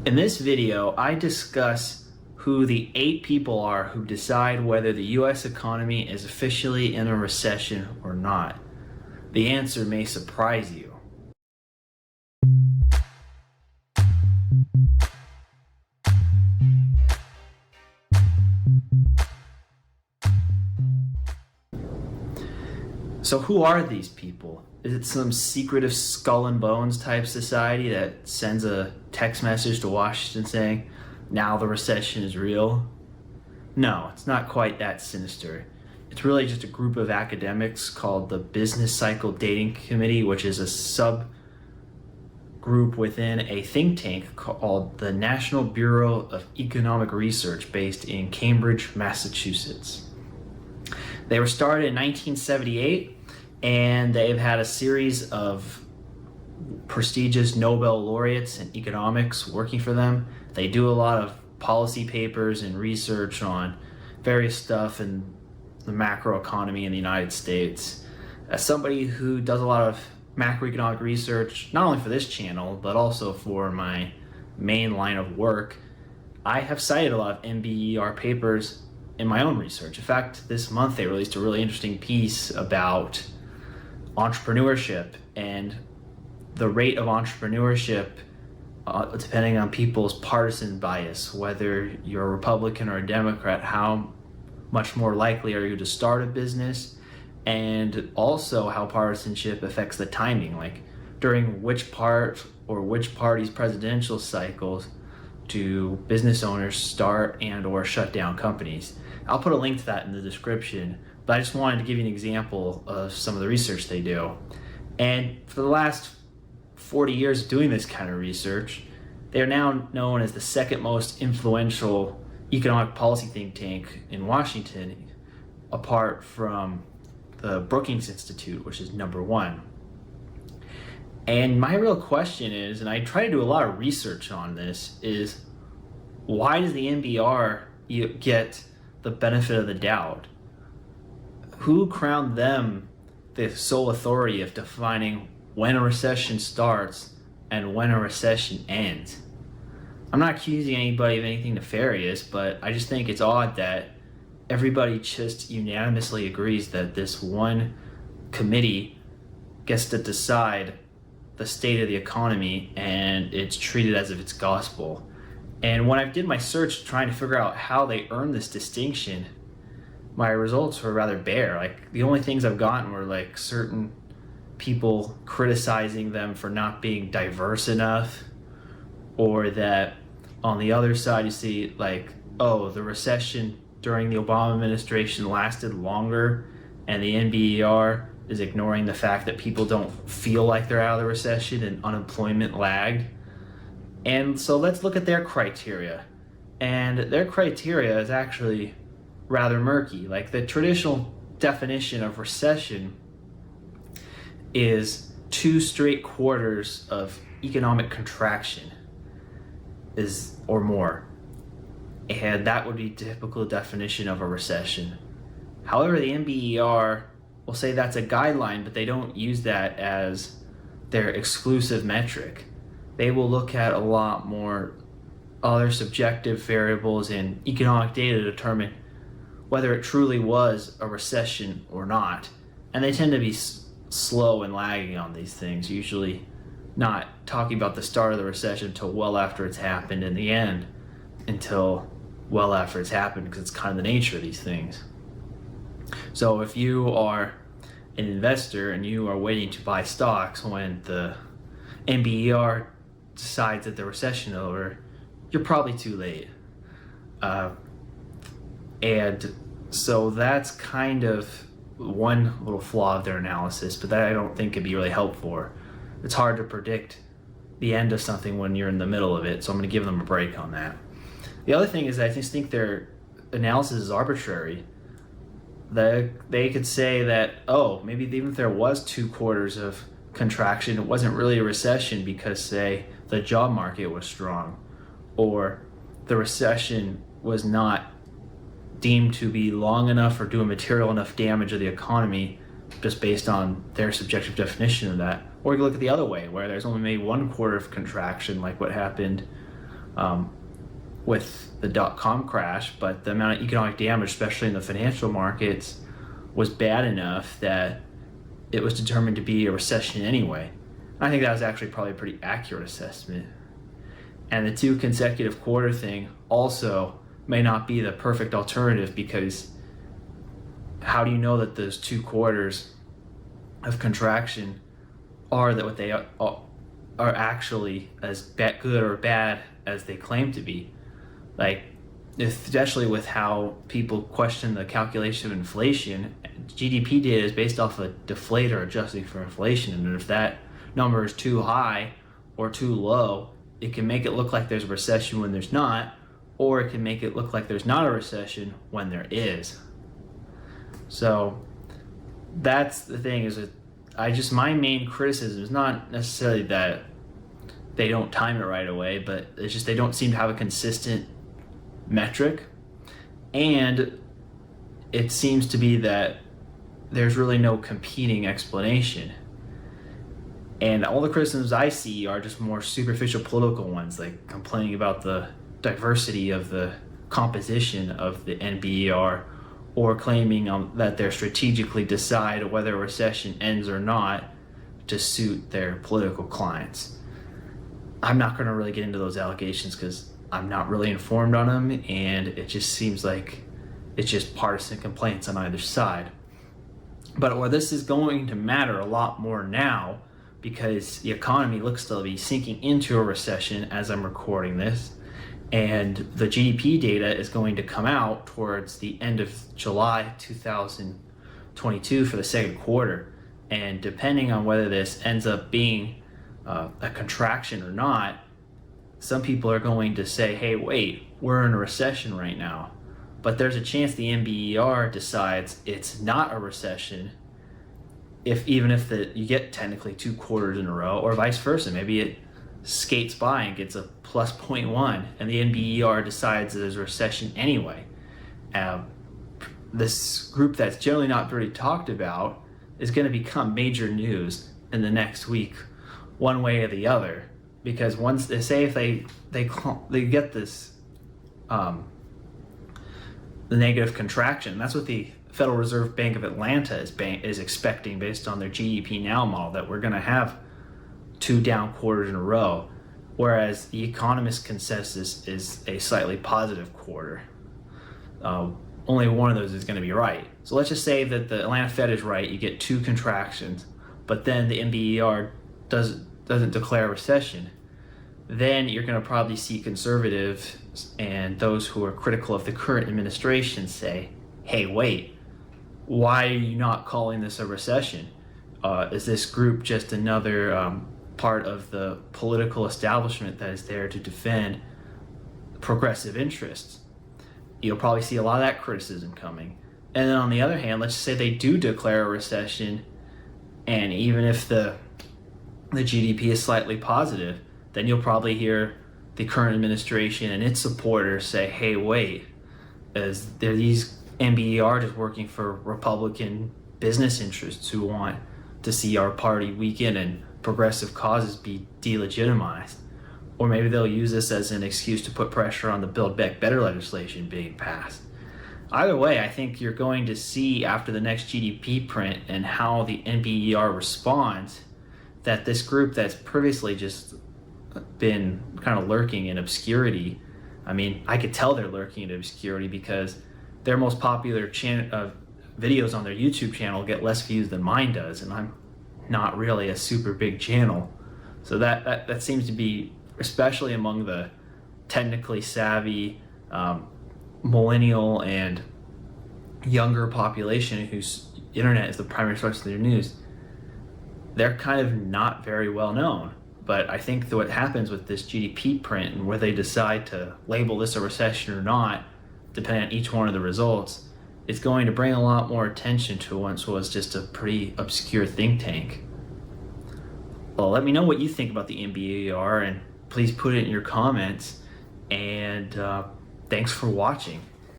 In this video, I discuss who the 8 people are who decide whether the US economy is officially in a recession or not. The answer may surprise you. So who are these people? Is it some secretive skull and bones type society that sends a text message to Washington saying, now the recession is real? No, it's not quite that sinister. It's really just a group of academics called the Business Cycle Dating Committee, which is a subgroup within a think tank called the National Bureau of Economic Research based in Cambridge, Massachusetts. They were started in 1978, and they've had a series of prestigious Nobel laureates in economics working for them. They do a lot of policy papers and research on various stuff in the macroeconomy in the United States. As somebody who does a lot of macroeconomic research, not only for this channel, but also for my main line of work, I have cited a lot of NBER papers in my own research. In fact, this month they released a really interesting piece about entrepreneurship and the rate of entrepreneurship depending on people's partisan bias, whether you're a Republican or a Democrat, how much more likely are you to start a business, and also how partisanship affects the timing, like during which part or which party's presidential cycles do business owners start and or shut down companies. I'll put a link to that in the description, but I just wanted to give you an example of some of the research they do. And for the last 40 years of doing this kind of research, they are now known as the second most influential economic policy think tank in Washington, apart from the Brookings Institute, which is #1. And my real question is, and I try to do a lot of research on this, is why does the NBER get the benefit of the doubt? Who crowned them the sole authority of defining when a recession starts and when a recession ends? I'm not accusing anybody of anything nefarious, but I just think it's odd that everybody just unanimously agrees that this one committee gets to decide the state of the economy, and it's treated as if it's gospel. And when I did my search trying to figure out how they earned this distinction, my results were rather bare. Like, the only things I've gotten were like certain people criticizing them for not being diverse enough, or that on the other side you see like, oh, the recession during the Obama administration lasted longer, and the NBER is ignoring the fact that people don't feel like they're out of the recession and unemployment lagged. And so let's look at their criteria. And their criteria is actually rather murky. Like, the traditional definition of recession is 2 straight quarters of economic contraction or more. And that would be typical definition of a recession. However, the NBER will say that's a guideline, but they don't use that as their exclusive metric. They will look at a lot more other subjective variables in economic data to determine whether it truly was a recession or not. And they tend to be slow and lagging on these things, usually not talking about the start of the recession until well after it's happened, and the end until well after it's happened, because it's kind of the nature of these things. So if you are an investor and you are waiting to buy stocks when the NBER decides that the recession is over, you're probably too late. And so that's kind of one little flaw of their analysis, but that I don't think could be really helpful. It's hard to predict the end of something when you're in the middle of it, so I'm going to give them a break on that. The other thing is I just think their analysis is arbitrary. They could say that, oh, maybe even if there was 2 quarters of contraction, it wasn't really a recession because, say, the job market was strong, or the recession was not deemed to be long enough or do a material enough damage to the economy just based on their subjective definition of that. Or you can look at the other way, where there's only maybe 1 quarter of contraction, like what happened with the dot-com crash, but the amount of economic damage, especially in the financial markets, was bad enough that it was determined to be a recession anyway. I think that was actually probably a pretty accurate assessment. And the 2 consecutive quarter thing also may not be the perfect alternative, because how do you know that those 2 quarters of contraction are that what they are actually as good or bad as they claim to be? Like, especially with how people question the calculation of inflation, GDP data is based off a deflator adjusting for inflation, and if that number is too high or too low, it can make it look like there's a recession when there's not, or it can make it look like there's not a recession when there is. So that's the thing, is that my main criticism is not necessarily that they don't time it right away, but it's just they don't seem to have a consistent metric, and it seems to be that there's really no competing explanation. And all the criticisms I see are just more superficial political ones, like complaining about the diversity of the composition of the NBER, or claiming that they're strategically decide whether a recession ends or not to suit their political clients. I'm not going to really get into those allegations because I'm not really informed on them, and it just seems like it's just partisan complaints on either side. But where this is going to matter a lot more now, because the economy looks to be sinking into a recession as I'm recording this, and the GDP data is going to come out towards the end of July 2022 for the second quarter. And depending on whether this ends up being a contraction or not, some people are going to say, hey, wait, we're in a recession right now. But there's a chance the NBER decides it's not a recession, even if you get technically 2 quarters in a row, or vice versa. Maybe it skates by and gets a plus 0.1, and the NBER decides there's a recession anyway. This group that's generally not very talked about is going to become major news in the next week, one way or the other, because once they say, if they get this the negative contraction, that's what the Federal Reserve Bank of Atlanta is expecting based on their GDP Now model, that we're going to have 2 down quarters in a row, whereas the economist consensus is a slightly positive quarter. Only one of those is going to be right. So let's just say that the Atlanta Fed is right, you get 2 contractions, but then the NBER doesn't declare a recession. Then you're going to probably see conservatives and those who are critical of the current administration say, hey, wait, why are you not calling this a recession? Is this group just another part of the political establishment that is there to defend progressive interests? You'll probably see a lot of that criticism coming. And then on the other hand, let's say they do declare a recession, and even if the GDP is slightly positive, then you'll probably hear the current administration and its supporters say, hey, wait, is there these NBER just working for Republican business interests who want to see our party weaken and progressive causes be delegitimized? Or maybe they'll use this as an excuse to put pressure on the Build Back Better legislation being passed. Either way, I think you're going to see after the next GDP print and how the NBER responds that this group that's previously just been kind of lurking in obscurity, I mean, I could tell they're lurking in obscurity because their most popular videos on their YouTube channel get less views than mine does, and I'm not really a super big channel. So that seems to be, especially among the technically savvy millennial and younger population whose internet is the primary source of their news, they're kind of not very well known. But I think that what happens with this GDP print and where they decide to label this a recession or not, depending on each one of the results, it's going to bring a lot more attention to what once was just a pretty obscure think tank. Well, let me know what you think about the NBER, and please put it in your comments. And thanks for watching.